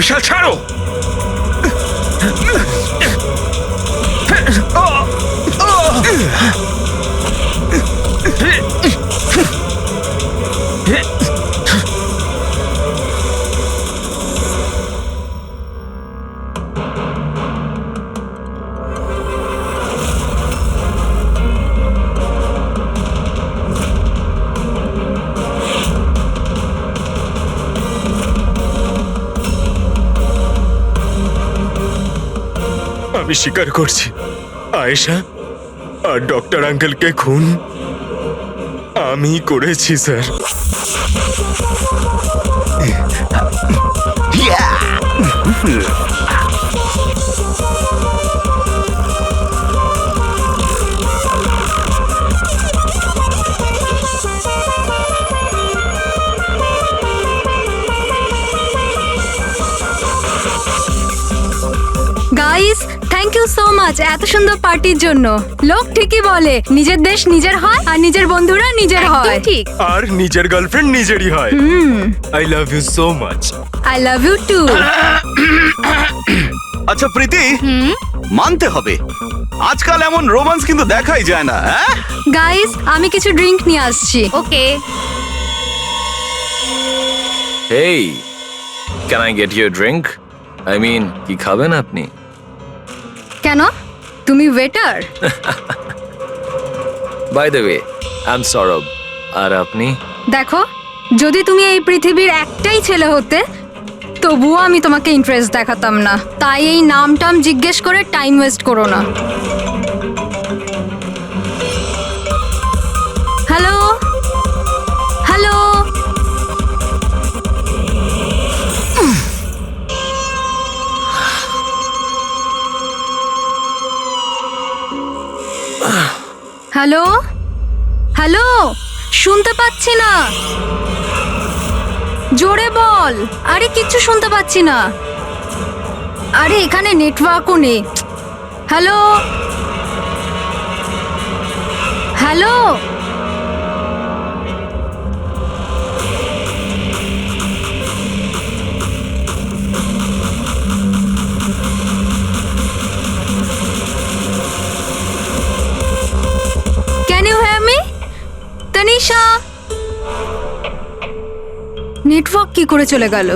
বিশাল ছাড়ো। আমি স্বীকার করছি, আয়েশা আর ডক্টর আঙ্কেলকে খুন আমি করেছি sir. Guys, thank you so much এত সুন্দর পার্টির জন্য। লোক ঠিকই বলে, নিজের দেশ নিজের হয় আর নিজের বন্ধুরা নিজের হয়। ঠিক। আর নিজের গার্লফ্রেন্ড নিজেরই হয়। I love you so much. I love you too. আচ্ছা প্রীতি, মানতে হবে আজকাল এমন রোমান্স কিন্তু দেখাই যায় না। গাইস, আমি কিছু ড্রিঙ্ক নিয়ে আসছি। ওকে। Hey, can I get you a drink? I mean, কি খাবেন আপনি? কেন, তুমি waiter? By the way, I'm Saurabh. আর আপনি? দেখো, যদি তুমি এই পৃথিবীর একটাই ছেলে হতে তবুও আমি তোমাকে ইন্টারেস্ট দেখাতাম না। তাই এই নামটাম জিজ্ঞেস করে টাইম ওয়েস্ট করো না। হ্যালো হ্যালো, হ্যালো হ্যালো, শুনতে পাচ্ছি না, জোরে বল। আরে কিচ্ছু শুনতে পাচ্ছি না। আরে এখানে নেটওয়ার্কও নেই। Hello hello, can you hear me? Tanisha, network কি করে চলে গেল?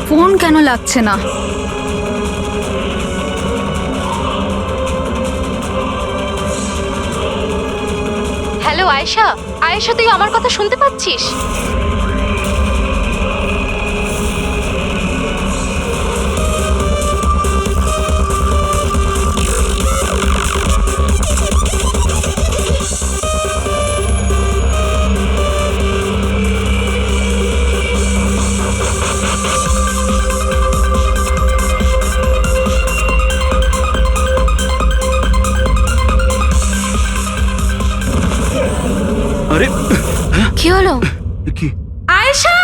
ফোন কেন লাগছে না? হ্যালো আয়েশা, আয়েশা তুই আমার কথা শুনতে পাচ্ছিস? আরে কি হলো? কি? আয়েশা,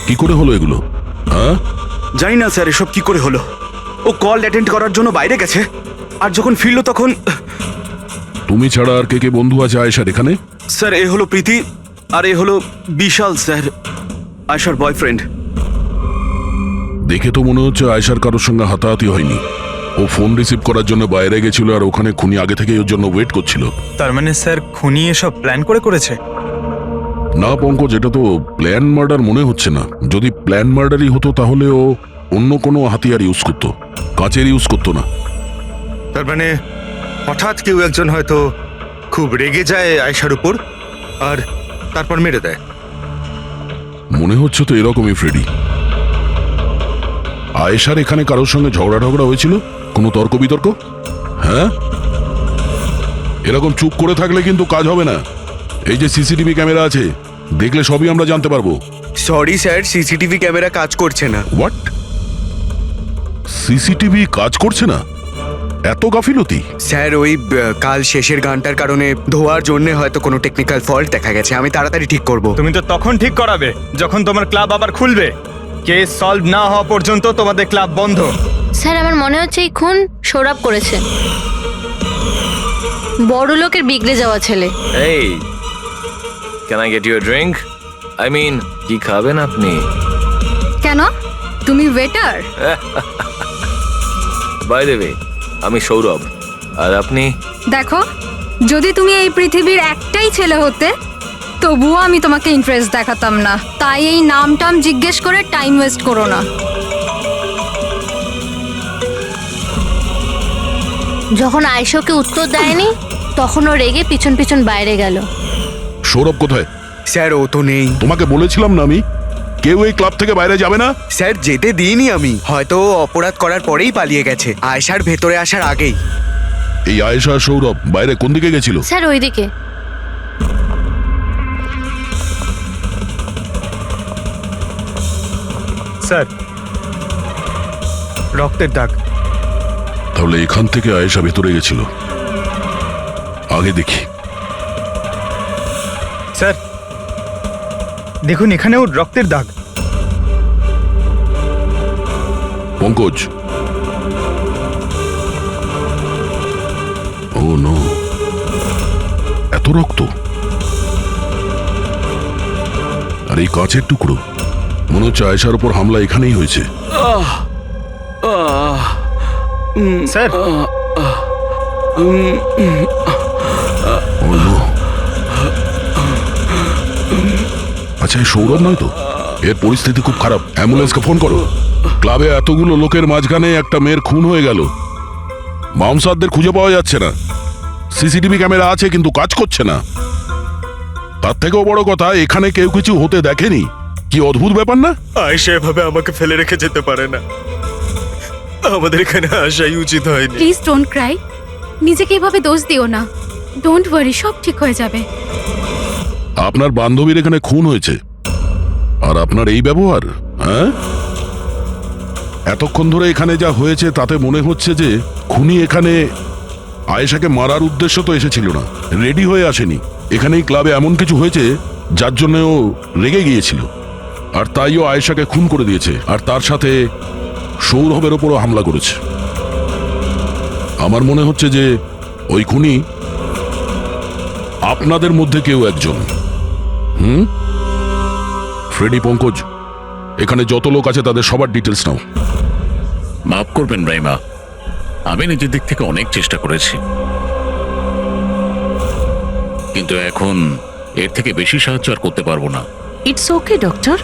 কি করে হলো এগুলো? হ্যাঁ, জানি না স্যার এসব কি করে হলো। ও কল অ্যাটেন্ড করার জন্য বাইরে গেছে, আর যখন ফিরলো তখন। তুমি ছাড়া আর কে কে বন্ধু আছে আয়েশার এখানে? স্যার এ হলো প্রীতি, আর এ হলো বিশাল স্যার, আয়েশার বয়ফ্রেন্ড। দেখে তো মনে হচ্ছে আয়েশার কারোর সঙ্গে হাতাহাতি হয়নি। ও ফোন রিসিভ করার জন্য বাইরে গেছিল আর ওখানে খুনি আগে থেকেই ওর জন্য ওয়েট করছিল। তার মানে স্যার খুনি এসব প্ল্যান করে করেছে? না পঙ্কজ, এটা তো প্ল্যান মার্ডার মনে হচ্ছে না। যদি প্ল্যান মার্ডারই হতো তাহলে ও অন্য কোনো হাতিয়ার ইউজ করতো, কাচের ইউজ করতো না। তার মানে হঠাৎ কেউ একজন হয়তো খুব রেগে যায় আয়েশার উপর আর তারপর মেরে দেয়। মনে হচ্ছে তো এরকমই ফ্রেডি। আয়েশার এখানে কারোর সঙ্গে ঝগড়া হয়েছিল? কোনো তর্ক বিতর্ক? হ্যাঁ, এরকম চুপ করে থাকলে কিন্তু কাজ হবে না। এই যে সিসিটিভি ক্যামেরা আছে, দেখলে সবই আমরা জানতে পারবো। সরি স্যার, সিসিটিভি ক্যামেরা কাজ করছে না। হোয়াট? সিসিটিভি কাজ করছে না? এত গাফিলতি? স্যার ওই কাল শেষের গানটার কারণে ধোয়ার জন্য হয়তো কোনো টেকনিক্যাল ফল্ট দেখা গেছে। আমি তাড়াতাড়ি ঠিক করব। তুমি তো তখন ঠিক করাবে যখন তোমার ক্লাব আবার খুলবে। কেস সলভ না হওয়া পর্যন্ত তোমাদের ক্লাব বন্ধ। স্যার আমার মনে হচ্ছে এই খুন সৌরভ করেছে। বড় লোকের বিগড়ে যাওয়া ছেলে। এই can I get you a drink? I mean কি খাবেন আপনি? কেন, তুমি ওয়েটার? বাই দ্য ওয়ে, আমি সৌরভ। আর আপনি? দেখো, যদি তুমি এই পৃথিবীর একটাই ছেলে হতে তবুও আমি তোমাকে ইন্টারেস্ট দেখাতাম না। তাই এই নামটাম জিজ্ঞেস করে টাইম ওয়েস্ট করো না। যখন আয়েশাকে উত্তর দেয়নি তখন ও রেগে পিছন পিছন বাইরে গেল। সৌরভ কোথায়? স্যার ও তো নেই। তোমাকে বলেছিলাম না আমি, কেউ এই ক্লাব থেকে বাইরে যাবে না। স্যার যেতে দিইনি আমি। হয়তো ও অপরাধ করার পরেই পালিয়ে গেছে, আয়েশার ভেতরে আসার আগেই। এই আয়েশা আর সৌরভ বাইরে কোন দিকে গেছিল? স্যার ওইদিকে। স্যার, রক্তের দাগ। তাহলে এখান থেকে আয়েশা ভেতরে গেছিল। আগে দেখি। স্যার দেখুন, এখানেও রক্তের দাগ। পঙ্কজ, ও নো, এত রক্ত! আর এই কাঁচের টুকরো, মনে হচ্ছে আয়েশার উপর হামলা এখানেই হয়েছে। স্যার ও নো। আচ্ছা, এই সৌরভ নয় তো? এর পরিস্থিতি খুব খারাপ। অ্যাম্বুলেন্সকে ফোন করো। ক্লাবে এতগুলো লোকের মাঝখানে একটা মেয়ের খুন হয়ে গেল। বাউন্সারদের খুঁজে পাওয়া যাচ্ছে না। সিসিটিভি ক্যামেরা আছে কিন্তু কাজ করছে না। তার থেকেও বড় কথা, এখানে কেউ কিছু হতে দেখেনি। কি অদ্ভুত ব্যাপার না? আয়েশা এভাবে আমাকে ফেলে রেখে যেতে পারে না। আমাদের এখানে আসাই উচিত হয়নি। Please don't Cry. নিজেকে এভাবে দোষ দিও না। ডোন্ট ওয়ারি, সব ঠিক হয়ে যাবে। আপনার বান্ধবীর এখানে খুন হয়েছে আর আপনার এই ব্যবহার? হ্যাঁ, এতক্ষণ ধরে এখানে যা হয়েছে তাতে মনে হচ্ছে যে খুনি এখানে আয়েশাকে মারার উদ্দেশ্য তো এসেছিল না, রেডি হয়ে আসেনি। এখানেই ক্লাবে এমন কিছু হয়েছে যার জন্য ও রেগে গিয়েছিল, আর তাই ও আয়েশাকে খুন করে দিয়েছে। আর তার সাথে সৌরভের ওপরও হামলা করেছে। আমার মনে হচ্ছে যে ওই খুনি আপনাদের মধ্যে কেউ একজন। ফ্রেডি, পঙ্কজ, এখানে যত লোক আছে তাদের সবার ডিটেলস নাও। মাফ করবেন রাইমা, আমি নিজের দিক থেকে অনেক চেষ্টা করেছি, কিন্তু এখন এর থেকে বেশি সাহায্য আর করতে পারবো না। ইটস ওকে ডক্টর,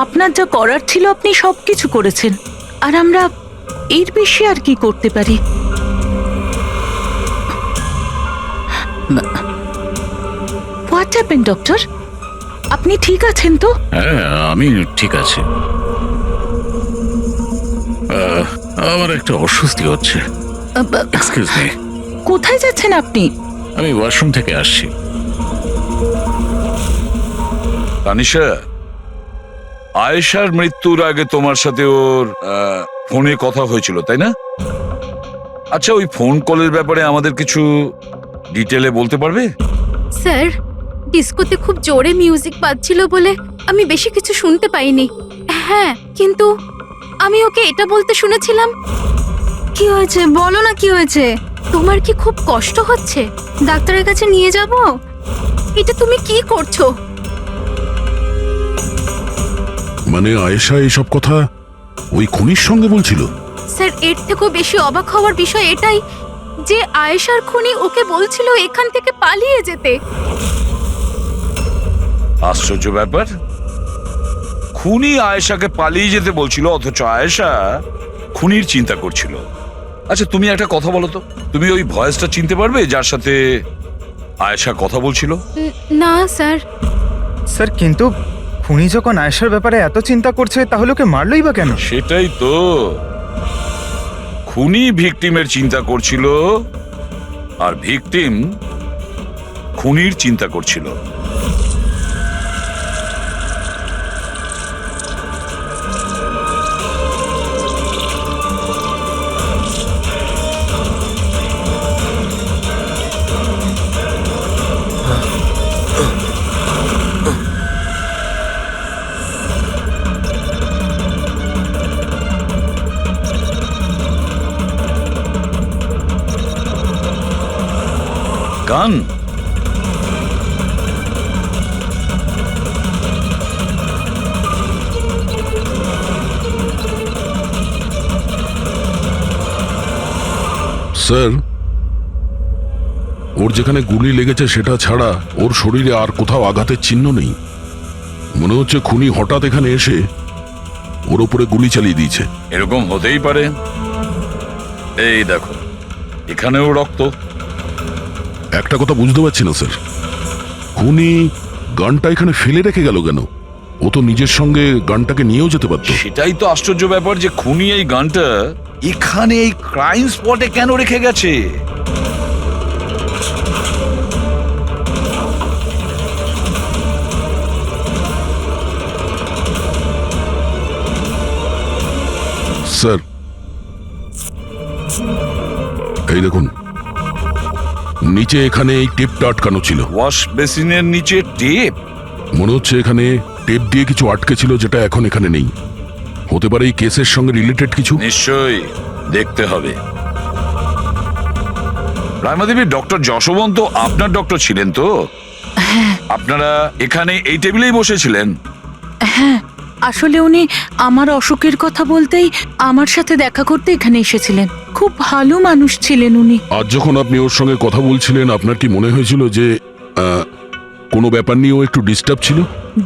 আপনার যা করার ছিল আপনি সবকিছু করেছেন, আর আমরা এর বেশি আর কি করতে পারি? What happen doctor? আপনি ঠিক আছেন তো? হ্যাঁ, আমি ঠিক আছি। আমার একটা অস্বস্তি হচ্ছে। Excuse me. কোথায় যাচ্ছেন আপনি? আমি ওয়াশরুম থেকে আসছি। তানিশা, আয়েশার মৃত্যুর আগে তোমার সাথে ওর ফোনে কথা হয়েছিল, তাই না? আচ্ছা, ওই ফোন কলের ব্যাপারে আমাদের কিছু ডিটেলে বলতে পারবে? স্যার, ডিস্কোতে খুব জোরে মিউজিক বাজছিল বলে আমি বেশি কিছু শুনতে পাইনি। হ্যাঁ, কিন্তু আমি ওকে এটা বলতে শুনেছিলাম, কি হয়েছে বলো না, কি হয়েছে? তোমার কি খুব কষ্ট হচ্ছে? ডাক্তারের কাছে নিয়ে যাব? এটা তুমি কি করছো? মানে আয়েশা এইসব কথা ওই খুনির সঙ্গে বলছিল? স্যার, এর থেকেও বেশি অবাক হওয়ার বিষয় এটাই যে আয়েশার খুনি ওকে বলছিল এখান থেকে পালিয়ে যেতে। আশ্চর্য ব্যাপার, খুনি আয়েশাকে পালিয়ে যেতে বলছিল অথচ আয়েশা খুনির চিন্তা করছিল। আচ্ছা, তুমি একটা কথা বলো তো, তুমি ওই ভয়েসটা চিনতে পারবে যার সাথে আয়েশা কথা বলছিল? না স্যার। স্যার, কিন্তু খুনি যখন আয়েশার ব্যাপারে এত চিন্তা করছে তাহলে ওকে মারলই বা কেন? সেটাই তো, খুনি ভিকটিমের চিন্তা করছিল আর ভিকটিম খুনির চিন্তা করছিল। স্যার, ওর যেখানে গুলি লেগেছে সেটা ছাড়া ওর শরীরে আর কোথাও আঘাতের চিহ্ন নেই। মনে হচ্ছে খুনি হঠাৎ এখানে এসে ওর উপরে গুলি চালিয়ে দিয়েছে। এরকম হতেই পারে। এই দেখো, এখানেও রক্ত। একটা কথা বুঝতে পারছি না স্যার, খুনি গানটা এখানে ফেলে রেখে গেল কেন? ও তো নিজের সঙ্গে গানটাকে নিয়েও যেতে পারত। সেটাই তো আশ্চর্য ব্যাপার যে খুনি এই গানটা এখানে এই ক্রাইম স্পটে কেন রেখে গেছে। স্যার, এই দেখুন, নিচে এখানে এই টেপটা আটকানো ছিল। ওয়াশ বেসিনের নিচে টেপ? মনে হচ্ছে এখানে টেপ দিয়ে কিছু আটকে ছিল যেটা এখন এখানে নেই। হতে পারে এই কেসের সঙ্গে রিলেটেড কিছু। নিশ্চয়ই, দেখতে হবে। রায়মাদেবী, ডক্টর যশবন্ত আপনার ডক্টর ছিলেন তো? আপনারা এখানে এই টেবিলেই বসেছিলেন? হ্যাঁ, আসলে উনি আমার অসুখের কথা বলতেই আমার সাথে দেখা করতে এখানে এসেছিলেন। খুব ভালো মানুষ ছিলেন উনি। আজ যখন আপনি ওর সঙ্গে কথা বলছিলেন, আপনার কি মনে হয়েছিল যে কোনো ব্যাপার নিয়ে ও একটু ডিস্টার্ব ছিল?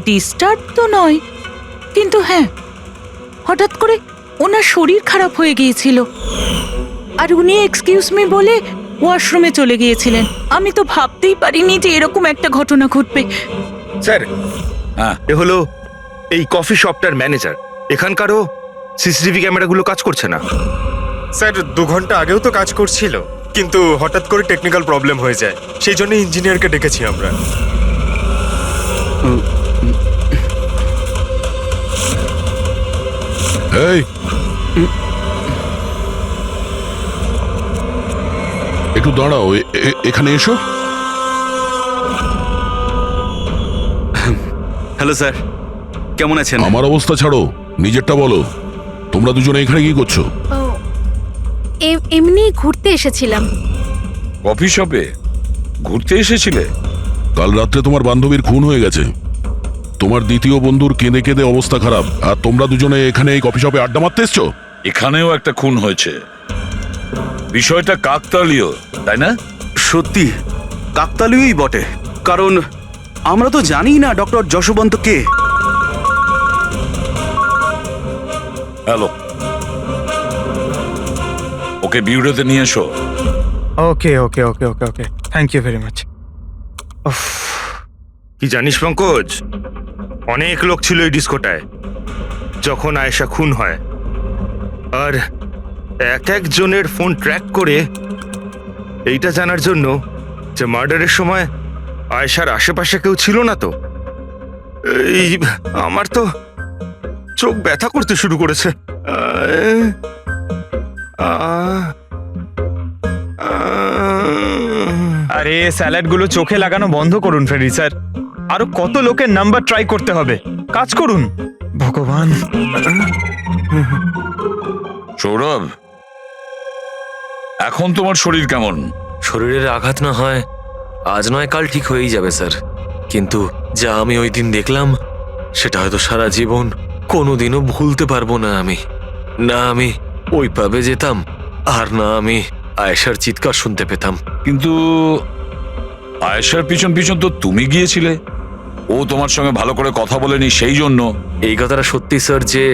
ডিস্টার্ব তো নয়, কিন্তু হ্যাঁ, হঠাৎ করে ওনার শরীর খারাপ হয়ে গিয়েছিল আর উনি এক্সকিউজ মি বলে ওয়াশরুমে চলে গিয়েছিলেন। আমি তো ভাবতেই পারিনি যে এরকম একটা ঘটনা ঘটবে। স্যার, হ্যাঁ, এ হলো এই কফি শপটার ম্যানেজার। এখানকারও সিসিটিভি ক্যামেরাগুলো কাজ করছে না। স্যার, 2 ঘন্টা আগেও তো কাজ করছিল, কিন্তু হঠাৎ করে টেকনিক্যাল প্রবলেম হয়ে যায়, সেই জন্য ইঞ্জিনিয়ারকে ডেকেছি আমরা। এই, একটু দাঁড়াও, এখানে এসো। হ্যালো স্যার, কেমন আছেন? আমার অবস্থা ছাড়ো, নিজেরটা বলো। তোমরা দুজনে এখানে কি করছো? এমনি ঘুরতে এসেছিলাম। কফি শপে ঘুরতে এসেছিলে? কাল রাত্রে তোমার বান্ধবীর খুন হয়ে গেছে। তোমার দ্বিতীয় বন্ধুর কেঁদে কেঁদে অবস্থা খারাপ, আর তোমরা দুজনে এখানে এই কফি শপে আড্ডা মারতে এসছো। এখানেও একটা খুন হয়েছে। বিষয়টা কাকতালীয়, তাই না? সত্যি কাকতালীয়ই বটে, কারণ আমরা তো জানি না ডক্টর যশবন্ত কে। হ্যালো, ওকে বিউরোতে নিয়ে এসো। ওকে ওকে ওকে ওকে ওকে, থ্যাংক ইউ ভেরি মাচ। কি জানিস পঙ্কজ, অনেক লোক ছিল এই ডিস্কোটায় যখন আয়েশা খুন হয়, আর এক একজনের ফোন ট্র্যাক করে এইটা জানার জন্য যে মার্ডারের সময় আয়েশার আশেপাশে কেউ ছিল না। তো এই আমার তো চোখ ব্যথা করতে শুরু করেছে। আরে স্যালাডগুলো চোখে লাগানো বন্ধ করুন ফেরি স্যার। আরো কত লোকের নাম্বার ট্রাই করতে হবে, কাজ করুন। ভগবান। সৌরভ, এখন তোমার শরীর কেমন? শরীরের আঘাত না হয় আজ নয় কাল ঠিক হয়েই যাবে স্যার, কিন্তু যা আমি ওই দিন দেখলাম সেটা হয়তো সারা জীবন কোনোদিনও ভুলতে পারবো না আমি। না আমি ওই পাবে যেতাম, আর না আমি আয়েশার চিৎকার শুনতে পেতাম। কিন্তু আয়েশার পিছন পিছন তো তুমি গিয়েছিলে, ও তোমার সঙ্গে ভালো করে কথা বলেনি সেই জন্য। এই কথাটা সত্যি স্যার যে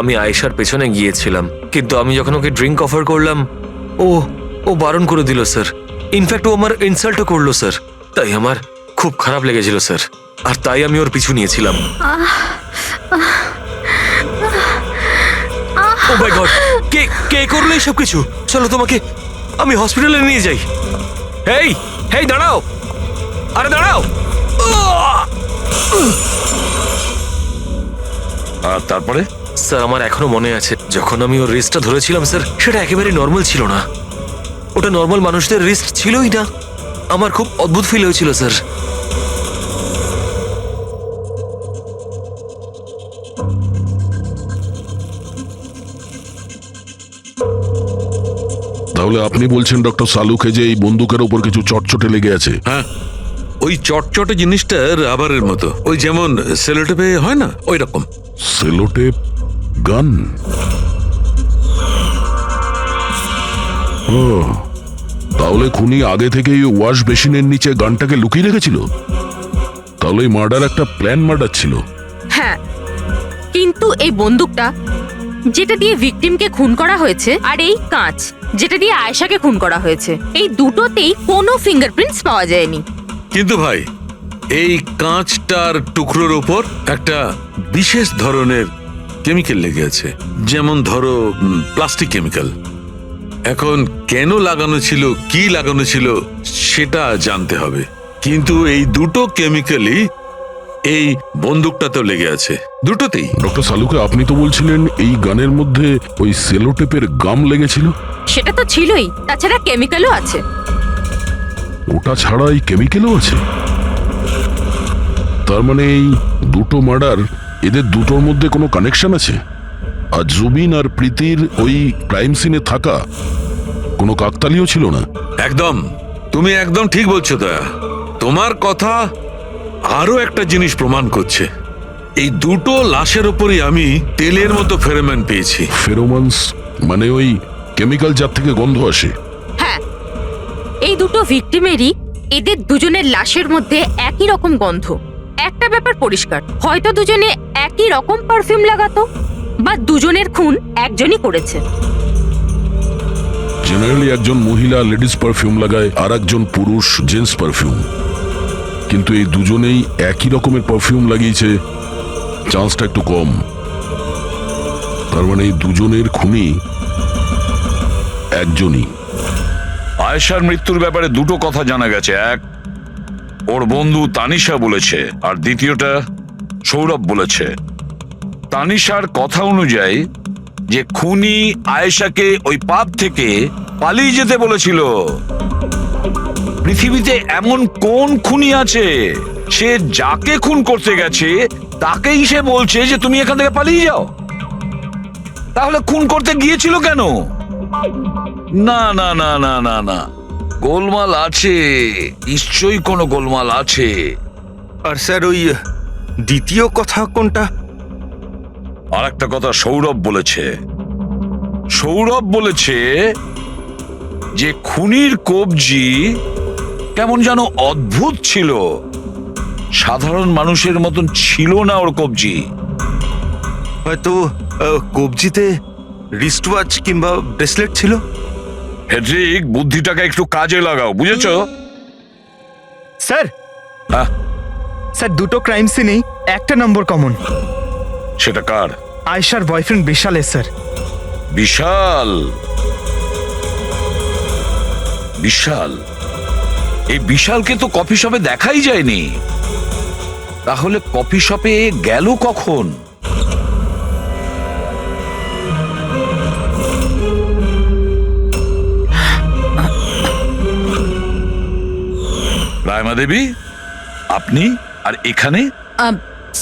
আমি আয়েশার পেছনে গিয়েছিলাম, কিন্তু আমি যখন ওকে ড্রিঙ্ক অফার করলাম ও বারণ করে দিল স্যার। ইনফ্যাক্ট ও আমার ইনসাল্টও করলো স্যার, তাই আমার খুব খারাপ লেগেছিল স্যার, আর তাই আমি ওর পিছু নিয়েছিলাম। ও মাই গড, কে করলো এইসব কিছু? চলো তোমাকে আমি হসপিটালে নিয়ে যাই। হেই দাঁড়াও, আরে দাঁড়াও। আর তারপরে? স্যার, আমার এখনো মনে আছে যখন আমি ওর রিস্টটা ধরেছিলাম স্যার, সেটা একেবারে নর্মাল ছিল না। ওটা নর্মাল মানুষদের রিস্ট ছিলই না। আমার খুব অদ্ভুত ফিল হয়েছিল স্যার। তাহলে আপনি বলছেন ডক্টর সালুকে যে এই বন্দুকের ওপর কিছু চটচটে লেগে আছে? হ্যাঁ, ওই চটচটে জিনিসটা রাবারের মতো, ওই যেমন সেলোটেপে হয় না, ওই রকম। সেলোটেপ গান? ও, তাহলে খুনি আগে থেকেই ওয়াশ বেসিনের নিচে গানটাকে লুকিয়ে রেখেছিল। তাহলে এই মার্ডার একটা প্ল্যান মার্ডার ছিল। হ্যাঁ, কিন্তু এই বন্দুকটা যেটা দিয়ে ভিকটিমকে খুন করা হয়েছে আর এই কাঁচ যেটা দিয়ে আয়েশাকে খুন করা হয়েছে, এই দুটোতেই কোনো ফিঙ্গারপ্রিন্টস পাওয়া যায়নি। কিন্তু ভাই, এই কাঁচটার টুকরোর ওপর একটা বিশেষ ধরনের কেমিক্যাল লেগে আছে, যেমন ধরো প্লাস্টিক কেমিক্যাল। এখন কেন লাগানো ছিল, কি লাগানো ছিল সেটা জানতে হবে, কিন্তু এই দুটো কেমিক্যালই এই বন্দুকটাতেও লেগে আছে, দুটোতেই। ডক্টর সালুকে, আপনি তো বলছিলেন এই গানের মধ্যে ওই সেলোটেপের গাম লেগেছিল। সেটা তো ছিলই, তাছাড়া কেমিক্যালও আছে। ওটা ছাড়া এই কেমিক্যালও আছে। তার মানে এই দুটো মার্ডার, এদের দুটোর মধ্যে কোনো কানেকশন আছে। আর জুবিন আর প্রীতির ওই ক্রাইম সিনে থাকা কোনো কাকতালীয় ছিল না। একদম, তুমি একদম ঠিক বলছো দয়া। তোমার কথা আরো একটা জিনিস প্রমাণ করছে, এই দুটো লাশের উপরই আমি তেলের মতো ফেরোমন পেয়েছি। ফেরোমনস মানে ওই কেমিক্যাল যার থেকে গন্ধ আসে। হ্যাঁ, এই দুটো ভিকটিমেরই এদের দুজনের লাশের মধ্যে একই রকম গন্ধ। একটা ব্যাপার পরিষ্কার, হয়তো দুজনে একই রকম পারফিউম লাগাতো, বা দুজনের খুন একজনই করেছে। জেনারেলি একজন মহিলা লেডিস পারফিউম লাগায়, আর একজন পুরুষ জেন্টস পারফিউম। কিন্তু এই দুজনেই একই রকমের পারফিউম লাগিয়েছে, চান্সটা একটু কম। তার মানে এই দুজনের খুনি একজনই। আয়েশার মৃত্যুর ব্যাপারে দুটো কথা জানা গেছে। এক, ওর বন্ধু তানিশা বলেছে, আর দ্বিতীয়টা সৌরভ বলেছে। তানিশার কথা অনুযায়ী যে খুনি আয়েশাকে ওই পাব থেকে পালিয়ে যেতে বলেছিল। পৃথিবীতে এমন কোন খুনি আছে সে যাকে খুন করতে গেছে তাকেই সে বলছে যে তুমি এখান থেকে পালিয়ে যাও? তাহলে খুন করতে গিয়েছিল কেন? না না না না না না, গোলমাল আছে, নিশ্চয়ই কোনো গোলমাল আছে। আর স্যার ওই দ্বিতীয় কথা কোনটা? আর একটা কথা সৌরভ বলেছে। সৌরভ বলেছে যে খুনির কবজি কেমন যেন অদ্ভুত ছিল, সাধারণ মানুষের মতন ছিল না ওর কবজি। হয়তো কবজিতে রিস্টওয়াচ কিংবা ব্রেসলেট ছিল। হেড্রিক, বুদ্ধিটাকে একটু কাজে লাগাও, বুঝেছো? স্যার, হ্যাঁ, স্যার দুটো ক্রাইম সিনেই একটা নম্বর কমন। সেটা কার? আয়েশার বয়ফ্রেন্ড বিশালের স্যার। বিশাল? বিশাল? এই বিশালকে তো কফি শপে দেখাই যায়নি, তাহলে কফি শপে গেল কখন? রায়মা দেবী, আপনি আর এখানে?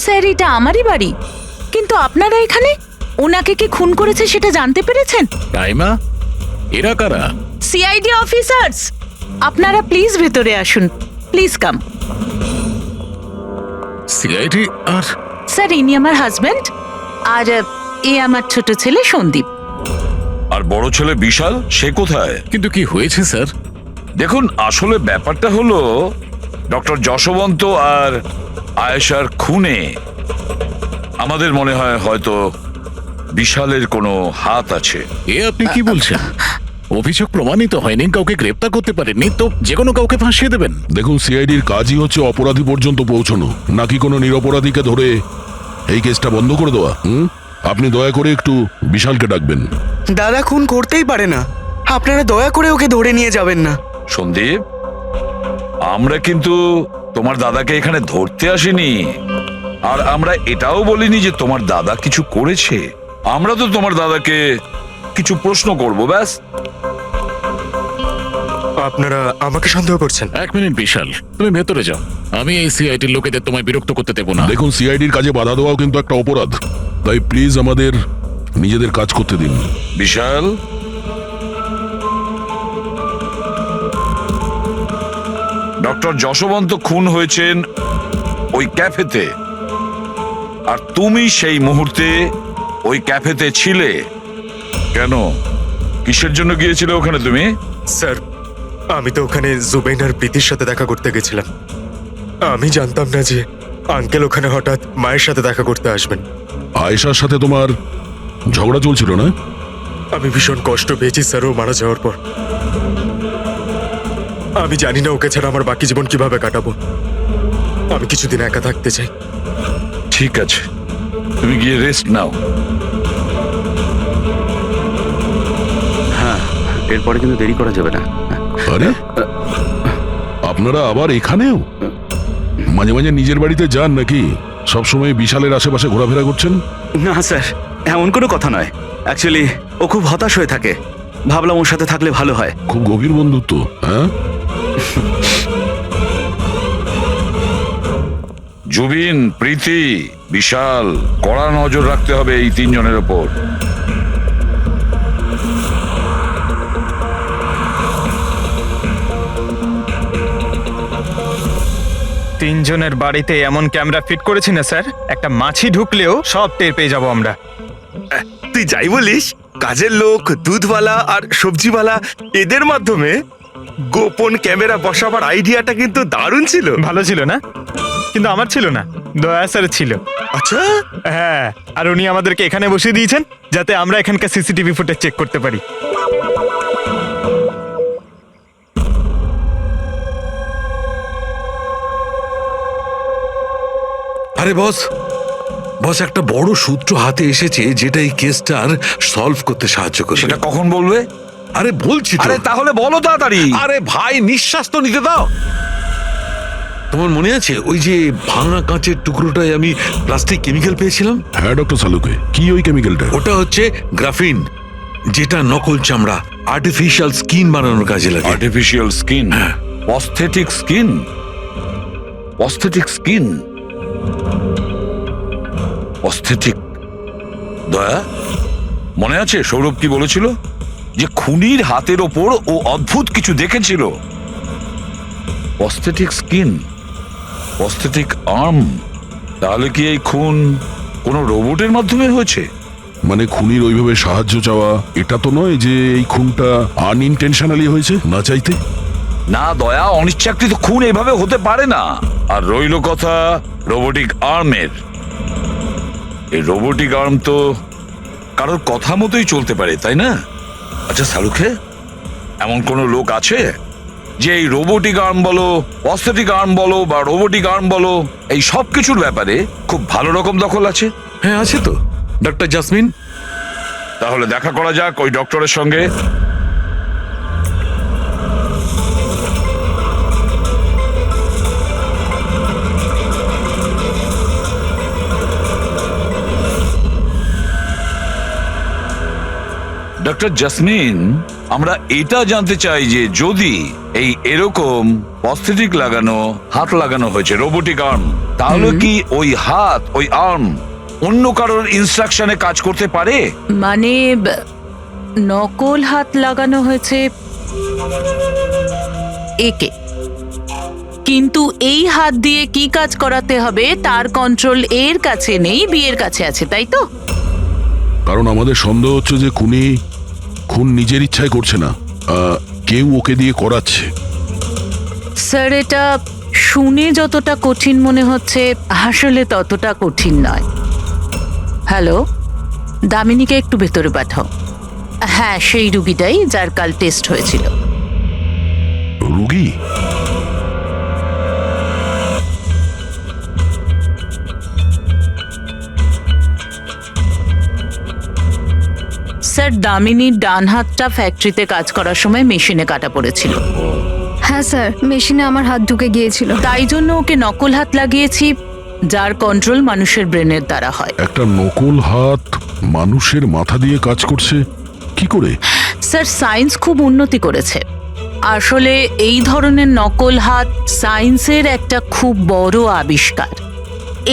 স্যার, এটা আমারই বাড়ি, কিন্তু আপনারা এখানে? ওনাকে কি খুন করেছে সেটা জানতে পেরেছেন? রাইমা, এরা কারা? CID officers. আপনারা প্লিজ ভেতরে আসুন, প্লিজ কাম। সিআইডি? আর স্যার, ইনি আমার হাজব্যান্ড, আর এ আমার ছোট ছেলে সন্দীপ। আর বড় ছেলে বিশাল, সে কোথায়? কিন্তু কি হয়েছে স্যার? দেখুন, আসলে ব্যাপারটা হলো ডক্টর যশবন্ত আর আয়েশার খুনে আমাদের মনে হয় হয়তো বিশালের কোনো হাত আছে। এ আপনি কি বলছেন? অভিযোগ প্রমাণিত হয়নি, কাউকে গ্রেপ্তার করতে পারেননি, তো যে কোনো কাউকে ফাঁসিয়ে দেবেন? দেখুন, সিআইডির কাজই হচ্ছে অপরাধী পর্যন্ত পৌঁছানো, নাকি কোনো নিরপরাধীকে ধরে এই কেসটা বন্ধ করে দেওয়া। আপনি দয়া করে একটু বিশালকে ডাকবেন। দাদা খুন করতেই পারে না, আপনারা দয়া করে ওকে ধরে নিয়ে যাবেন না। সন্দীপ, আমরা কিন্তু তোমার দাদাকে এখানে ধরতে আসিনি, আর আমরা এটাও বলিনি যে তোমার দাদা কিছু করেছে। আমরা তো তোমার দাদাকে কিছু প্রশ্ন করব, ব্যাস। আপনারা আমাকে সন্দেহ করছেন? এক মিনিট বিশাল, তুমি ভেতরে যাও, আমি এই সিআইডির লোকেদের তোমায় বিরক্ত করতে দেবো না। দেখুন, সিআইডির কাজে বাধা দেওয়াও কিন্তু একটা অপরাধ, তাই প্লিজ আমাদের নিজেদের কাজ করতে দিন। বিশাল, ডক্টর যশবন্ত খুন হয়েছেন ওই ক্যাফেতে, আর তুমি সেই মুহূর্তে ওই ক্যাফেতে ছিলে। কেন, কিসের জন্য গিয়েছিলে ওখানে তুমি? স্যার, আমি তো ওখানে জুবেন আর প্রীতির সাথে দেখা করতে গেছিলাম। আমি জানতাম না যে আঙ্কেল ওখানে হঠাৎ মায়ের সাথে দেখা করতে আসবেন। আয়েশার সাথে তোমার ঝগড়া চলছিল না? আমি ভীষণ কষ্ট পেয়েছি স্যার ও মারা যাওয়ার পর। আমি জানি না ওকে ছাড়া আমার বাকি জীবন কিভাবে কাটাবো। আমি কিছুদিন একা থাকতে চাই। ঠিক আছে, তুমি গিয়ে রেস্ট নাও। হ্যাঁ, এরপরে কিন্তু দেরি করা যাবে না। আরে আপনারা আবার এখানেও? মাঝে মাঝে নিজের বাড়িতে যান নাকি? সবসময় বিশালের আশেপাশে ঘোরাফেরা করছেন? না স্যার, এমন কোনো কথা নয়। অ্যাকচুয়ালি ও খুব হতাশ হয়ে থাকে, ভাবলাম ওর সাথে থাকলে ভালো হয়। খুব গভীর বন্ধুত্ব, হ্যাঁ? জুবিন, প্রীতি, বিশাল, কড়া নজর রাখতে হবে এই তিনজনের ওপর। তিনজনের বাড়িতে এমন ক্যামেরা ফিট করেছি না স্যার, একটা মাছি ঢুকলেও সব টের পেয়ে যাবো আমরা। তুই যাই বলিস, কাজের লোক, দুধওয়ালা আর সবজিওয়ালা এদের মাধ্যমে গোপন ক্যামেরা বসাবার আইডিয়াটা কিন্তু দারুণ ছিল। ভালো ছিল না? কিন্তু আমার ছিল না, দয়া স্যার ছিল। আচ্ছা, হ্যাঁ, আর উনি আমাদেরকে এখানে বসিয়ে দিয়েছেন যাতে আমরা এখানকার সিসিটিভি ফুটেজ চেক করতে পারি। আরে বস, বস একটা বড় সূত্র হাতে এসেছে যেটা এই কেসটার সলভ করতে সাহায্য করবে। সেটা কখন বলবে? আরে বলছি তো। আরে তাহলে বলো তাড়াতাড়ি। আরে ভাই, নিঃশ্বাস তো নিতে দাও। তোমার মনে আছে ওই যে ভাঙা কাঁচের টুকরোটায় আমি প্লাস্টিক কেমিক্যাল পেয়েছিলাম? হ্যাঁ ডক্টর সালুকে, কি ওই কেমিক্যালটা? ওটা হচ্ছে গ্রাফিন, যেটা নকল চামড়া, আর্টিফিশিয়াল স্কিন বানানোর কাজে লাগে। Artificial skin, prosthetic skin, prosthetic skin, prosthetic. দয়া, মনে আছে সৌরভ কি বলেছিল? যে খুনির হাতের ওপর ও অদ্ভুত কিছু দেখেছিল। Prosthetic skin, prosthetic arm. তাহলে কি এই খুন কোনো রোবটের মাধ্যমে হয়েছে? মানে খুনির ওইভাবে সাহায্য চাওয়া এটা তো নয় যে এই খুনটা আনইনটেনশনালি হয়েছে, না চাইতে? না দয়া, অনিচ্ছাকৃত খুন এভাবে হতে পারে না। আর রইল কথা রোবোটিক আর্মের। এই রোবোটিক আর্ম তো কারোর কথা মতোই চলতে পারে, তাই না? আচ্ছা শাহরুখে, এমন কোনো লোক আছে যে এই রোবোটিক আর্ম বলো, প্রস্থেটিক আর্ম বলো বা রোবোটিক আর্ম বলো, এই সব কিছুর ব্যাপারে খুব ভালো রকম দখল আছে? হ্যাঁ আছে তো, ডক্টর জাসমিন। তাহলে দেখা করা যাক ওই ডক্টরের সঙ্গে। ডক্টর জাসমিন, আমরা এটা জানতে চাই যে যদি এই এরকম প্রস্থেটিক লাগানো হাত লাগানো হয়েছে, রোবোটিক আর্ম, তাহলে কি ওই হাত, ওই আর্ম অন্য কারোর ইনস্ট্রাকশনে কাজ করতে পারে? মানে নকল হাত লাগানো হয়েছে একে, কিন্তু এই হাত দিয়ে কি কাজ করাতে হবে তার কন্ট্রোল এর কাছে নেই, বিয়ের কাছে আছে, তাই তো? কারণ আমাদের সন্দেহ হচ্ছে যে খুন নিজের ইচ্ছায় করছে না, কেউ ওকে দিয়ে করাচ্ছে। স্যার, এটা শুনে যতটা কঠিন মনে হচ্ছে আসলে ততটা কঠিন নয়। হ্যালো, দামিনীকে একটু ভেতরে পাঠাও। হ্যাঁ, সেই রুগীটাই যার কাল টেস্ট হয়েছিল। রুগী? স্যার, দামিনীর ডান হাতটা ফ্যাক্টরিতে কাজ করার সময় মেশিনে কাটা পড়েছিল। হ্যাঁ স্যার, মেশিনে আমার হাত ঢুকে গিয়েছিল। তাই জন্য ওকে নকল হাত লাগিয়েছি, যার কন্ট্রোল মানুষের ব্রেনের দ্বারা হয়। একটা নকল হাত মানুষের মাথা দিয়ে কাজ করছে কি করে? স্যার, সায়েন্স খুব উন্নতি করেছে। আসলে এই ধরনের নকল হাত সায়েন্সের একটা খুব বড় আবিষ্কার।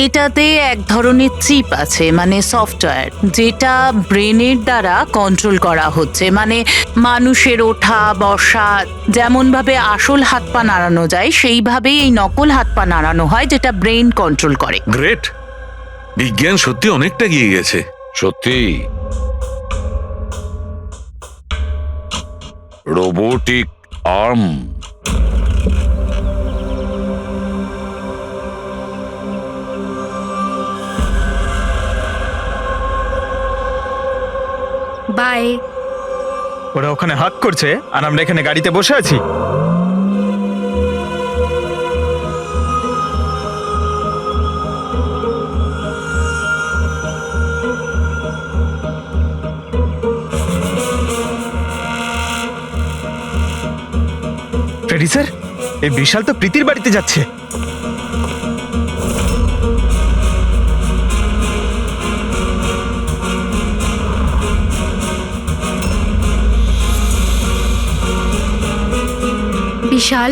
এটাতে এক ধরনের চিপ আছে, মানে সফটওয়্যার, যেটা ব্রেনের দ্বারা কন্ট্রোল করা হচ্ছে। মানে মানুষের ওঠা বসা যেমন ভাবে আসল হাত পা নাড়ানো যায়, সেইভাবেই এই নকল হাত পা নাড়ানো হয়, যেটা ব্রেন কন্ট্রোল করে। গ্রেট, বিজ্ঞান সত্যি অনেকটা এগিয়ে গেছে। সত্যি রোবোটিক আর্ম। বাই। ওরা ওখানে হাত করছে আর আমরা এখানে গাড়িতে বসে আছি। ফ্রেডি স্যার, এই বিশাল তো প্রীতির বাড়িতে যাচ্ছে। বিশাল,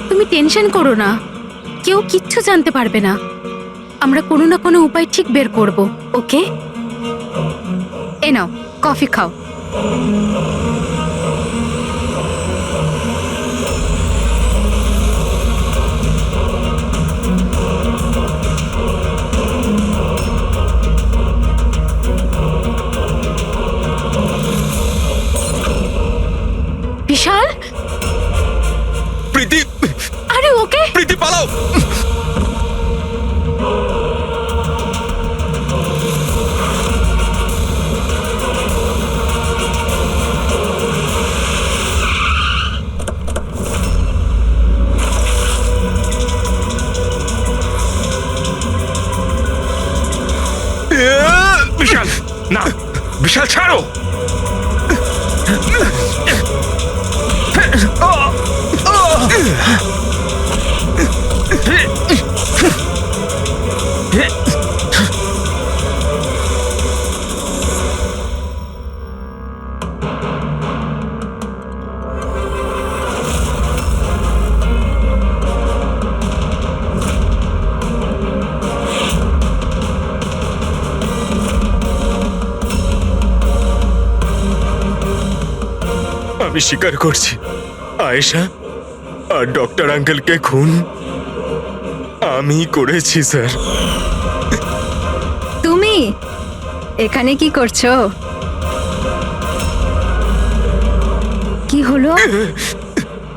তুমি টেনশন করো না, কেউ কিচ্ছু জানতে পারবে না। আমরা কোনো না কোনো উপায় ঠিক বের করব, ওকে? এ নাও, কফি খাও। বিশাল, প্রীতি, আরে ওকে। প্রীতি পালাও। বিশাল, না বিশাল ছাড়ো। আমি স্বীকার করছি, আয়েশা আর ডক্টর আঙ্কেলকে খুন আমি করেছি স্যার। তুমি এখানে কি করছো? কি হলো?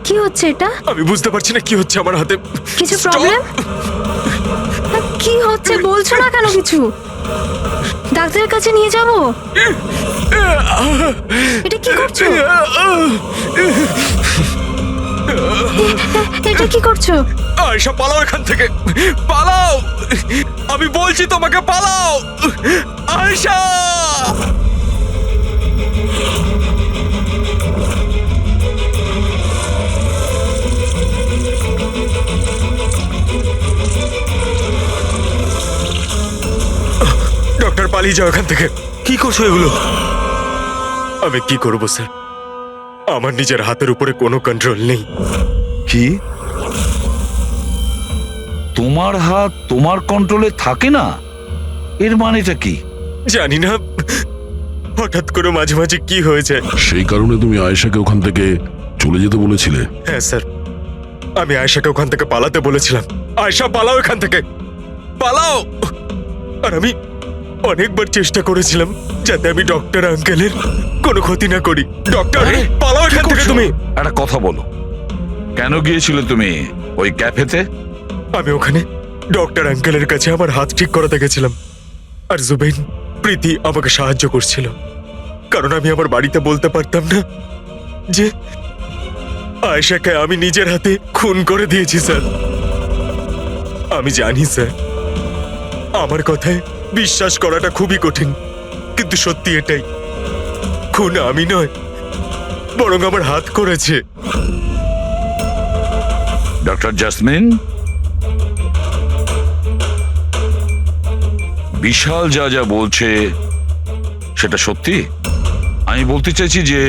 কি হচ্ছে এটা? আমি বুঝতে পারছি না কি হচ্ছে আমার হাতে। কিছু প্রবলেম? কি হচ্ছে বলছো না কেন কিছু? ডাক্তারের কাছে নিয়ে যাব? এটা কি করছো? এটা কি করছো? আয়েশা পালাও এখান থেকে, পালাও। আমি বলছি তোমাকে পালাও, আয়েশা। ডক্টর, পালিয়ে যাও এখান থেকে। কি করছো এগুলো? আমি কি করবো স্যার, আমার নিজের হাতের উপরে কোনো কন্ট্রোল নেই। কি তোমার হাত তোমার কন্ট্রোলে থাকে না? এর মানেটা কি? জানি না, হঠাৎ করে মাঝে মাঝে কি হয়ে যায়। সেই কারণে তুমি আয়েশাকে ওখান থেকে চলে যেতে বলেছিলে? হ্যাঁ স্যার, আমি আয়েশাকে ওখান থেকে পালাতে বলেছিলাম। আয়েশা পালাও এখান থেকে, পালাও। আর আমি অনেকবার চেষ্টা করেছিলাম যাতে আমি ডক্টর আঙ্কেলের কোনো ক্ষতি না করি। ডক্টর, পালাও এখান থেকে তুমি। একটা কথা বলো, কেন গিয়েছিলে তুমি ওই ক্যাফেতে? আমি ওখানে ডক্টর আঙ্কেলের কাছে আমার হাত ঠিক করাতে গেছিলাম, আর জুবেন, প্রীতি আমাকে সাহায্য করছিল, কারণ আমি আমার বাড়িতে বলতে পারতাম না যে আয়েশাকে আমি নিজের হাতে খুন করে দিয়েছি স্যার। আমি জানি স্যার, আমার কথায় বিশ্বাস করাটা খুবই কঠিন, কিন্তু সত্যি এটাই, খুন আমি নয়, বরং আমার হাত করেছে। ডক্টর জাসমিন, বিশাল যা যা বলছে সেটা সত্যি? আমি বলতে চাইছি যে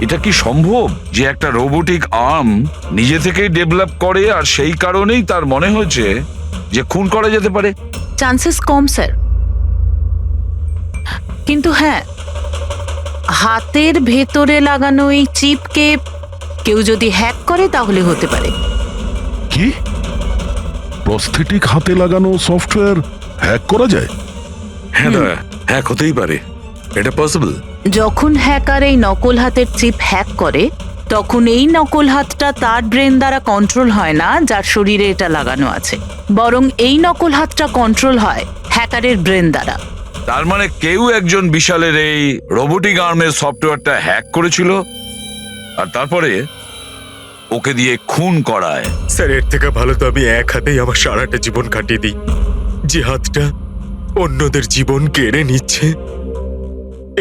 এটা কি সম্ভব যে একটা রোবোটিক আর্ম নিজে থেকেই ডেভেলপ করে আর সেই কারণেই তার মনে হয়েছে যে খুন করা যেতে পারে? চান্সেস কম স্যার, কিন্তু হ্যাঁ, হাতের ভেতরে লাগানো এই চিপকে কেউ যদি হ্যাক করে তাহলে হতে পারে। কি? প্রস্থেটিক হাতে লাগানো সফটওয়্যার হ্যাক করা যায়? হ্যাঁ দাদা, হ্যাক হতেই পারে, এটা পসিবল। যখন হ্যাকার এই নকল হাতের চিপ হ্যাক করে তখন এই নকল হাতটা তার ব্রেন দ্বারা কন্ট্রোল হয় না যার শরীরে এটা লাগানো আছে, বরং এই নকল হাতটা কন্ট্রোল হয় হ্যাকারের ব্রেন দ্বারা। তার মানে কেউ একজন বিশালের এই রোবোটিক আর্মের সফটওয়্যারটা হ্যাক করেছিল আর তারপরে ওকে দিয়ে খুন করায়। স্যার এর থেকে ভালো তো আমি এক হাতেই আমার সারাটা জীবন কাটিয়ে দিই, যে হাতটা অন্যদের জীবন কেড়ে নিচ্ছে।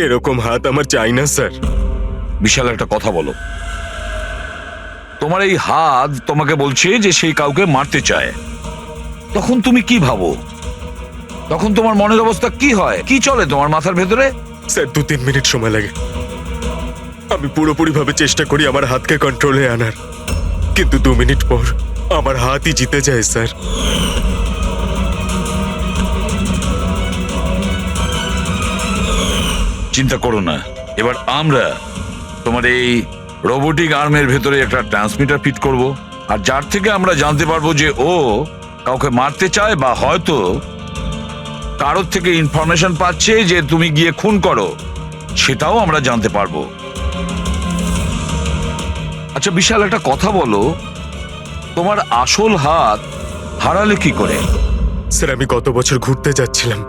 এরকম হাত আমার চাই না স্যার। বিশাল একটা কথা বলো, তোমার এই হাত তোমাকে বলছে যে সেই কাউকে মারতে চায়, তখন তুমি কি ভাবো? তখন তোমার মনের অবস্থা কি হয়, কি চলে তোমার মাথার ভেতরে? স্যার 2-3 মিনিট সময় লাগে। আমি পুরোপুরি ভাবে চেষ্টা করি আমার হাতকে কন্ট্রোলে আনার, কিন্তু 2 মিনিট পর আমার হাতই জিতে যায় স্যার। চিন্তা করো না, এবার আমরা তোমার এই রোবোটিক আর্মের ভেতরে একটা ট্রান্সমিটার ফিট করব, আর যার থেকে আমরা জানতে পারবো যে ও কাউকে মারতে চায় বা হয়তো কারোর থেকে ইনফরমেশন পাচ্ছে যে তুমি গিয়ে খুন করো, সেটাও আমরা জানতে পারবো। আচ্ছা বিশাল একটা কথা বলো, তোমার আসল হাত হারালে কি করে? স্যার আমি গত বছর ঘুরতে যাচ্ছিলাম,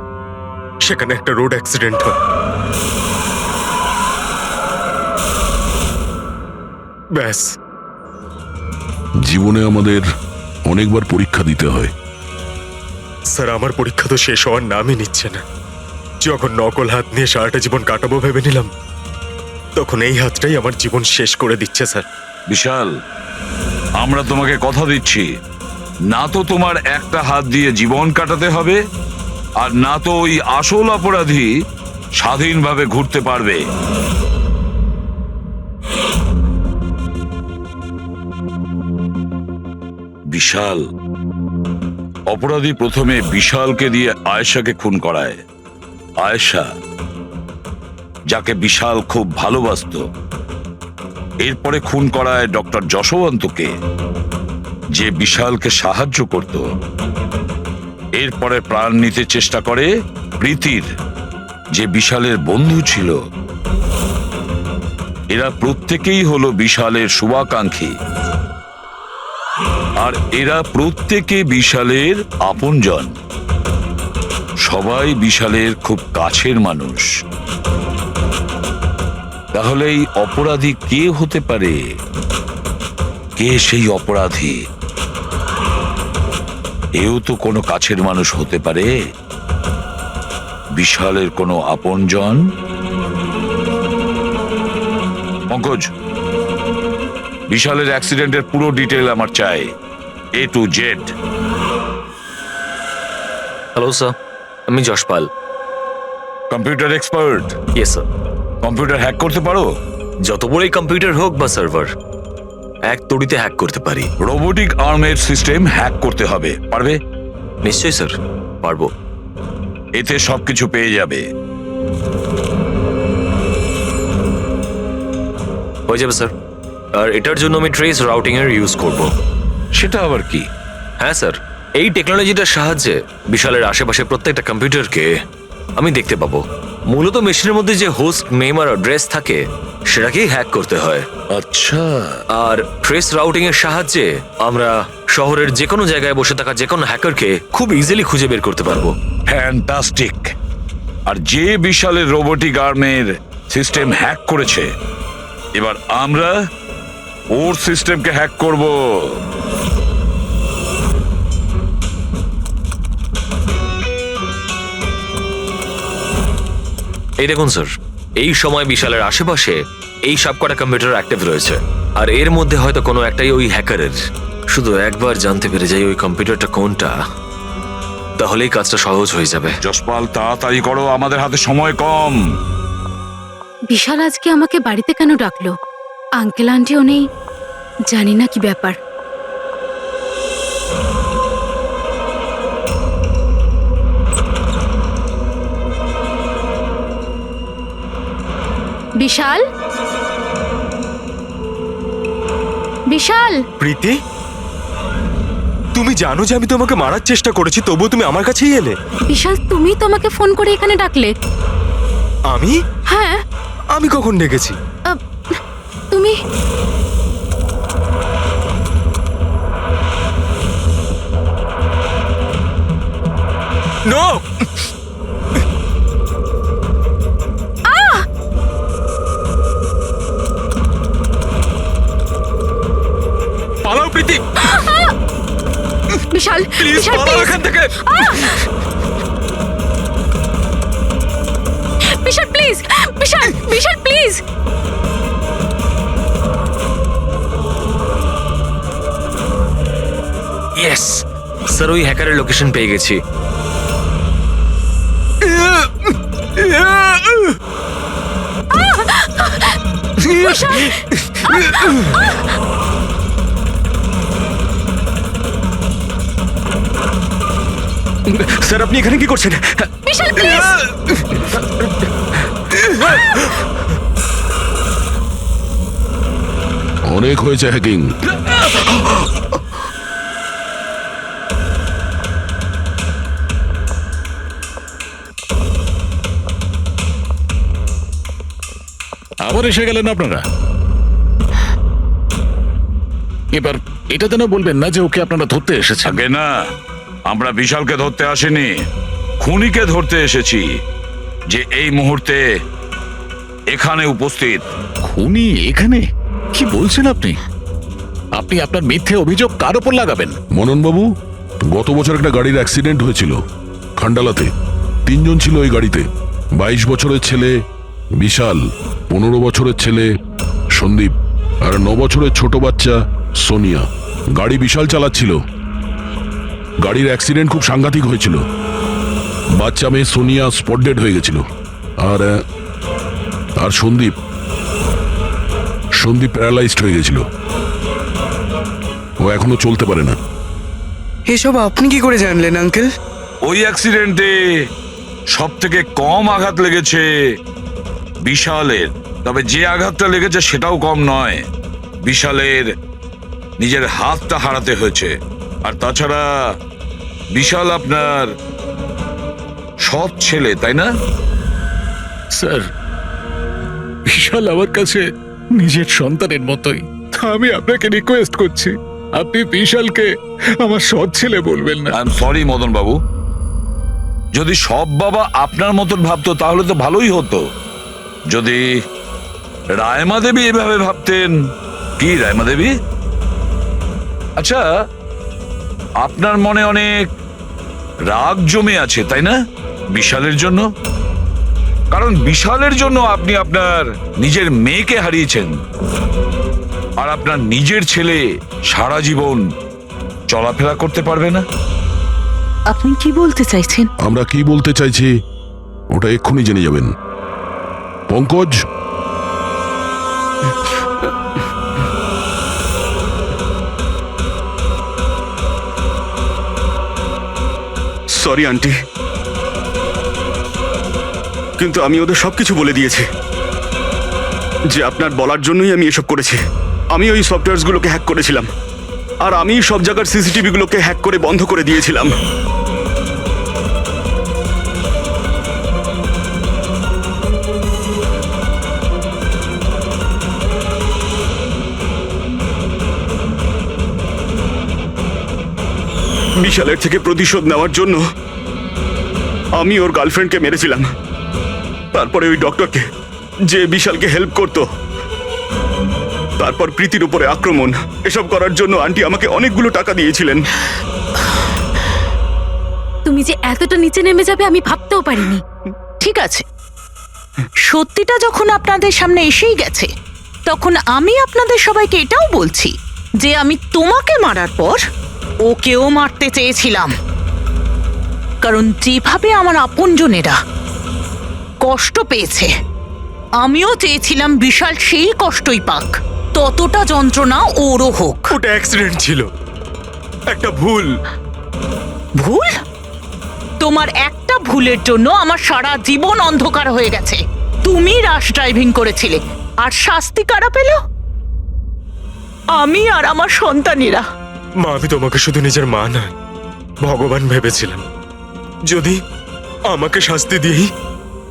সেখানে একটা রোড অ্যাক্সিডেন্ট হয়। ব্যাস। জীবনে আমাদের অনেকবার পরীক্ষা দিতে হয়। স্যার আমার পরীক্ষা তো শেষ হওয়ার নামই নিচ্ছে না। যখন নকল হাত নিয়ে সারাটা জীবন কাটাবো ভেবে নিলাম, তখন এই হাতটাই আমার জীবন শেষ করে দিচ্ছে স্যার। বিশাল, আমরা তোমাকে কথা দিচ্ছি, না তো তোমার একটা হাত দিয়ে জীবন কাটাতে হবে, আর না তো ওই আসল অপরাধী স্বাধীনভাবে ঘুরতে পারবে। বিশাল, অপরাধী প্রথমে বিশালকে দিয়ে আয়েশাকে খুন করায়। আয়েশা, যাকে বিশাল খুব ভালোবাসতো, এরপরে খুন করায় ডক্টর যশবন্তকে, যে বিশালকে সাহায্য করত। এরপরে প্রাণ নিতে চেষ্টা করে প্রীতির, যে বিশালের বন্ধু ছিল। এরা প্রত্যেকেই হলো বিশালের শুভাকাঙ্ক্ষী, আর এরা প্রত্যেকে বিশালের আপনজন। সবাই বিশালের খুব কাছের মানুষ। তাহলে এই অপরাধী কে হতে পারে? কে সেই অপরাধী? এও তো কোনো কাছের মানুষ হতে পারে, বিশালের কোনো আপনজন। পঙ্কজ, বিশালের অ্যাক্সিডেন্টের পুরো ডিটেল আমার চাই, A to Z। Hello sir, আমি Jaspal. Computer expert? Yes sir. Computer hack করতে পারো? যত বড়ই কম্পিউটার হোক বা সার্ভার, এক তড়িতে হ্যাক করতে পারি। রোবোটিক আর্মের সিস্টেম হ্যাক করতে হবে, পারবে? নিশ্চয়ই স্যার, পারবো। এতে সবকিছু পেয়ে যাবে। হয়ে যাবে স্যার। আর এটার জন্য আমি ট্রেস রাউটিং এর ইউজ করব। সেটা আবার কি? হ্যাঁ স্যার, এই টেকনোলজিটার সাহায্যে বিশালের আশেপাশে প্রত্যেকটা কম্পিউটারকে আমি দেখতে পাবো। মূলত মেশিনের মধ্যে যে হোস্ট নেম আর অ্যাড্রেস থাকে সেটাকেই হ্যাক করতে হয়। আচ্ছা। আর ট্রেস রাউটিং এর সাহায্যে আমরা শহরের যে কোনো জায়গায় বসে থাকা যে কোনো হ্যাকারকে খুব ইজিলি খুঁজে বের করতে পারবো। ফ্যান্টাস্টিক। আর যে বিশালের রোবোটিক আর্মের সিস্টেম হ্যাক করেছে, এবার আমরা ওর সিস্টেমকে হ্যাক করব। এই দেখুন স্যার, এই সময় বিশালের আশেপাশে এই সবকটা কম্পিউটার অ্যাক্টিভ রয়েছে, আর এর মধ্যে হয়তো কোনো একটাই ওই হ্যাকারের। শুধু একবার জানতে পেরে যাই ওই কম্পিউটারটা কোনটা, তাহলেই কাজটা সহজ হয়ে যাবে। যশপাল, তাড়াতাড়ি করো, আমাদের হাতে সময় কম। বিশাল আজকে আমাকে বাড়িতে কেন ডাকলো? আঙ্কেল আন্টিও নেই, জানি না কি ব্যাপার। বিশাল, বিশাল। প্রীতি, তুমি জানো যে আমি তোমাকে মারার চেষ্টা করেছি, তবুও তুমি আমার কাছেই এলে। বিশাল, তুমি তো আমাকে ফোন করে এখানে ডাকলে। আমি? হ্যাঁ। আমি কখন ডেকেছি? তুমি নো! পালাও প্রীতি! বিশাল প্লিজ বিশাল পালাও প্লিজ এখান থেকে! Vishal please Vishal Vishal please yes sir, ওই হ্যাকারের লোকেশন পেয়ে গেছি। স্যার আপনি এখানে কি করছেন? বিশাল প্লিজ অনেক হয়েছে হ্যাকিং। আবার এসে গেলেন আপনারা। এবার এটা যেন বলবেন না যে ওকে আপনারা ধরতে এসেছেন। আগে না, আমরা বিশালকে ধরতে আসিনি, খুনিকে ধরতে এসেছি, যে এই মুহূর্তে এখানে উপস্থিত। খুনি এখানে? কি বলছেন আপনি? আপনি আপনার মিথ্যে অভিযোগ কার উপর লাগাবেন? মননবাবু, গত বছর একটা গাড়ির অ্যাক্সিডেন্ট হয়েছিল খান্ডালাতে। 3 জন ছিল ওই গাড়িতে। 22 বছরের ছেলে বিশাল, 15 বছরের ছেলে সন্দীপ, আর 9 বছরের ছোট বাচ্চা সোনিয়া। গাড়ি বিশাল চালাচ্ছিল। গাড়ির অ্যাক্সিডেন্ট খুব সাংঘাতিক হয়েছিল। বাচ্চা মেয়ে সোনিয়া স্পট ডেড হয়ে গেছিল। আর সন্দীপ প্যারালাইজড হয়ে গেছিল। ও এখনো চলতে পারে না। এসব আপনি কি করে জানলেন আঙ্কেল? ওই অ্যাক্সিডেন্টে সব থেকে কম আঘাত লেগেছে বিশালের, তবে যে আঘাতটা লেগেছে সেটাও কম নয়। বিশালের নিজের হাতটা হারাতে হয়েছে। আর তাছাড়া বিশাল আপনার সৎ ছেলে, তাই না? স্যার, বিশাল আমার কাছে নিজের সন্তানের মতোই। আমি আপনাকে রিকোয়েস্ট করছি, আপনি বিশালকে আমার সৎ ছেলে বলবেন না। আই এম সরি মদন বাবু, যদি সব বাবা আপনার মতন ভাবতো তাহলে তো ভালোই হতো। যদি রায়মা দেবী এভাবে ভাবতেন। কি রায়মা দেবী? আচ্ছা, আপনার মনে অনেক রাগ জমে আছে, তাই না বিশালের জন্য? কারণ বিশালের জন্য আপনি আপনার নিজের মেয়েকে হারিয়েছেন, আর আপনার নিজের ছেলে সারা জীবন চলাফেরা করতে পারবে না। আপনি কি বলতে চাইছেন? আমরা কি বলতে চাইছি ওটা এক্ষুনি জেনে যাবেন। পঙ্কজ, সরি আন্টি, কিন্তু আমি ওদের সবকিছু বলে দিয়েছি যে আপনার বলার জন্যই আমি এসব করেছি। আমি ওই সফটওয়্যারগুলোকে হ্যাক করেছিলাম, আর আমি সব জায়গার সিসিটিভিগুলোকে হ্যাক করে বন্ধ করে দিয়েছিলাম। বিশালের থেকে প্রতিশোধ নেওয়ার জন্য আমি ওর গার্লফ্রেন্ডকে মেরেছিলাম। তারপরে ওই ডক্টরকে, যে বিশালকে হেল্প করত। তারপর প্রীতির উপরে আক্রমণ। এসব করার জন্য আন্টি আমাকে অনেকগুলো টাকা দিয়েছিলেন। তুমি যে এতটা নিচে নেমে যাবে আমি ভাবতেও পারিনি। ঠিক আছে, সত্যিটা যখন আপনাদের সামনে এসেই গেছে, তখন আমি আপনাদের সবাইকে এটাও বলছি যে আমি তোমাকে মারার পর ওকেও মারতে চেয়েছিলাম। কারণ যেভাবে আমার আপনজনেরা কষ্ট পেয়েছে, আমিও চেয়েছিলাম বিশাল সেই কষ্টই পাক, ততটা যন্ত্রণা ওরও হোক। ওটা অ্যাক্সিডেন্ট ছিল, একটা ভুল। ভুল? তোমার একটা ভুলের জন্য আমার সারা জীবন অন্ধকার হয়ে গেছে। তুমি রাশ ড্রাইভিং করেছিলে, আর শাস্তি কারা পেল? আমি আর আমার সন্তানেরা। মা, আমি তোমাকে শুধু নিজের মা নয়, ভগবান ভেবেছিলাম। যদি আমাকে শাস্তি দিয়েই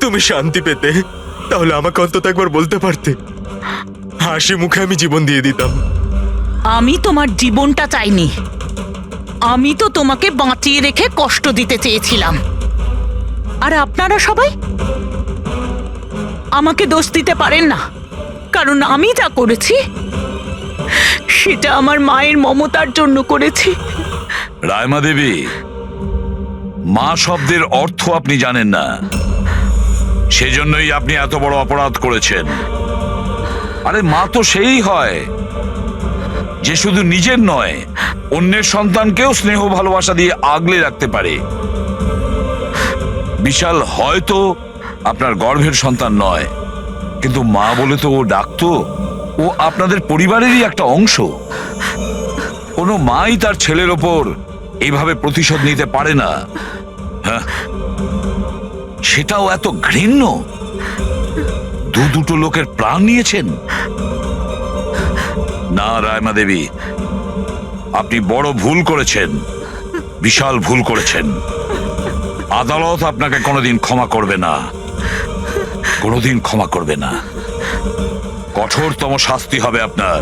তুমি শান্তি পেতে, তাহলে আমাকে অন্তত একবার বলতে পারতে। হাসি মুখে আমি জীবন দিয়ে দিতাম। আমি তোমার জীবনটা চাইনি, আমি তো তোমাকে বাঁচিয়ে রেখে কষ্ট দিতে চেয়েছিলাম, আর আপনারা সবাই আমাকে দোষ দিতে পারেন না, কারণ আমি যা করেছি সেটা আমার মায়ের মমতার জন্য করেছি। রায়মা দেবী, মা শব্দের অর্থ আপনি জানেন না, সেজন্যই আপনি এত বড় অপরাধ করেছেন। আরে মা তো সেই হয় যে শুধু নিজের নয়, অন্যের সন্তানকেও স্নেহ ভালোবাসা দিয়ে আগলে রাখতে পারে। বিশাল হয়তো আপনার গর্ভের সন্তান নয়, কিন্তু মা বলে তো ও ডাকতো, ও আপনাদের পরিবারেরই একটা অংশ। কোনো মাই তার ছেলের ওপর এইভাবে প্রতিশোধ নিতে পারে না। হ্যাঁ, সেটাও এত ঘৃণ্য। দুটো লোকের প্রাণ নিয়েছেন। না রায়মা দেবী, আপনি বড় ভুল করেছেন, বিশাল ভুল করেছেন। আদালত আপনাকে কোনোদিন ক্ষমা করবে না, কোনোদিন ক্ষমা করবে না। কঠোরতম শাস্তি হবে আপনার।